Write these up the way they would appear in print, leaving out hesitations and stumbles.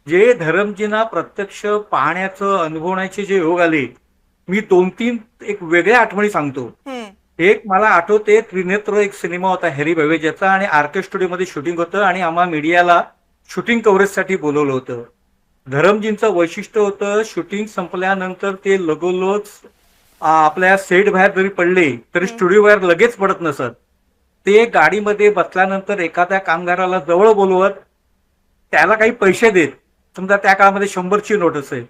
जे धरमजींना प्रत्यक्ष पाहण्याचं अनुभवण्याचे जे योग आले, मी 2-3 एक वेगळ्या आठवणी सांगतो. हं. एक मला आठवते त्रिनेत्र एक सिनेमा होता हॅरी बवेजाचा आणि आर.के. स्टुडिओमध्ये शूटिंग होतं आणि आम्हा मीडियाला शूटिंग कव्हरेजसाठी बोलवलं होतं. धरमजींचं वैशिष्ट्य होतं शूटिंग संपल्यानंतर ते लगोलग आपल्या सेट बाहेर जरी पडले तरी हं. स्टुडिओ बाहेर लगेच पडत नसत. ते गाडीमध्ये बसल्यानंतर एखाद्या कामगाराला जवळ बोलवत त्याला काही पैसे देत. समजा त्या काळामध्ये 100ची नोट असेल.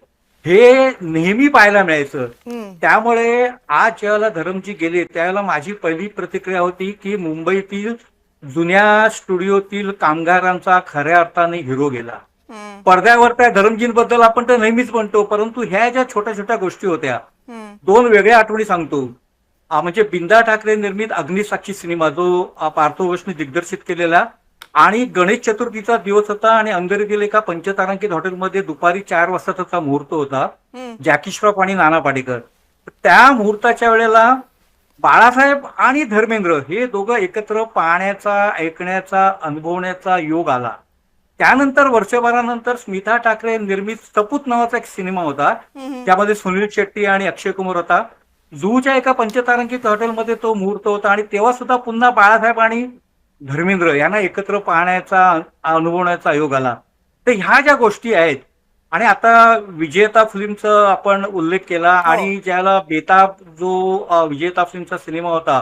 हे नेहमी पाहायला मिळायचं. हं. त्यामुळे आज ज्यावेळेला धरमजी गेले त्यावेळेला माझी पहिली प्रतिक्रिया होती की मुंबईतील जुन्या स्टुडिओतील कामगारांचा खऱ्या अर्थाने हिरो गेला. हं. पडद्यावर त्या धरमजींबद्दल आपण तर नेहमीच म्हणतो, परंतु ह्या ज्या छोट्या छोट्या गोष्टी होत्या, हं. 2 वेगळ्या आठवणी सांगतो. म्हणजे बिंदा ठाकरे निर्मित अग्निसाक्षी सिनेमा जो पार्थो घोषने दिग्दर्शित केलेला आणि गणेश चतुर्थीचा दिवस होता आणि अंधेरीतील एका पंचतारांकित हॉटेलमध्ये दुपारी 4 वाजता त्याचा मुहूर्त होता. हं. जॅकी श्रॉफ आणि नाना पाटेकर. त्या मुहूर्ताच्या वेळेला बाळासाहेब आणि धर्मेंद्र हे दोघं एकत्र पाहण्याचा, ऐकण्याचा, अनुभवण्याचा योग आला. त्यानंतर वर्षभरानंतर स्मिता ठाकरे निर्मित सपूत नावाचा एक सिनेमा होता. हं. हं. त्यामध्ये सुनील शेट्टी आणि अक्षय कुमार होता. जुहूच्या एका पंचतारांकित हॉटेलमध्ये तो मुहूर्त होता आणि तेव्हा सुद्धा पुन्हा बाळासाहेब आणि धर्मेंद्र यांना एकत्र पाहण्याचा, अनुभवण्याचा योग आला. तर ह्या ज्या गोष्टी आहेत आणि आता विजेता फिल्मचा आपण उल्लेख केला हो. आणि ज्याला बेताब जो विजेता फिल्मचा सिनेमा होता,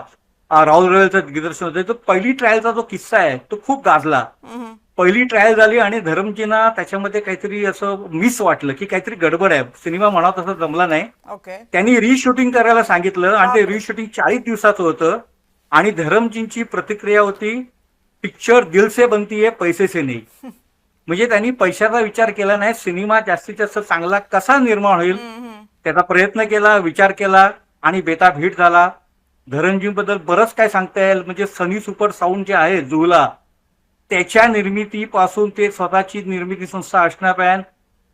राहुल रॉयलचं दिग्दर्शन होतं. तो पहिली ट्रायलचा जो किस्सा आहे तो खूप गाजला. हं. हं. पहिली ट्रायल झाली आणि धरमजींना त्याच्यामध्ये काहीतरी असं मिस वाटलं की काहीतरी गडबड आहे. सिनेमा म्हणावा तसा जमला नाही. ओके. त्यांनी रिशूटिंग करायला सांगितलं आणि ते बापरे! रिशूटिंग 40 दिवसाचं होतं आणि धरमजींची प्रतिक्रिया होती, पिक्चर दिल से बनती है पैसे से नहीं. म्हणजे त्यांनी पैशाचा विचार केला नाही, सिनेमा जास्तीत जास्त चांगला कसा निर्माण होईल हं. हं. त्याचा प्रयत्न केला, विचार केला आणि बेताब हिट झाला. धरमजींबद्दल बरंच काय सांगता येईल. म्हणजे सनी सुपर साऊंड जे आहे जुहूला, त्याच्या निर्मितीपासून ते स्वतःची निर्मिती संस्था आशना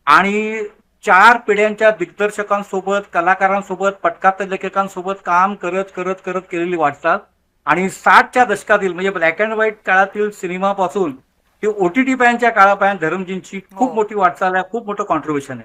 आणि 4 पिढ्यांच्या दिग्दर्शकांसोबत, कलाकारांसोबत, पटकथा लेखकांसोबत काम करत करत करत केलेली वाटचाल आणि 60च्या दशकातील म्हणजे ब्लॅक अँड व्हाईट काळातील सिनेमापासून ते OTT पॅनच्या काळापर्यंत धरमजींची हो. खूप मोठी वाटचाल आहे, खूप मोठं कॉन्ट्रिब्युशन आहे.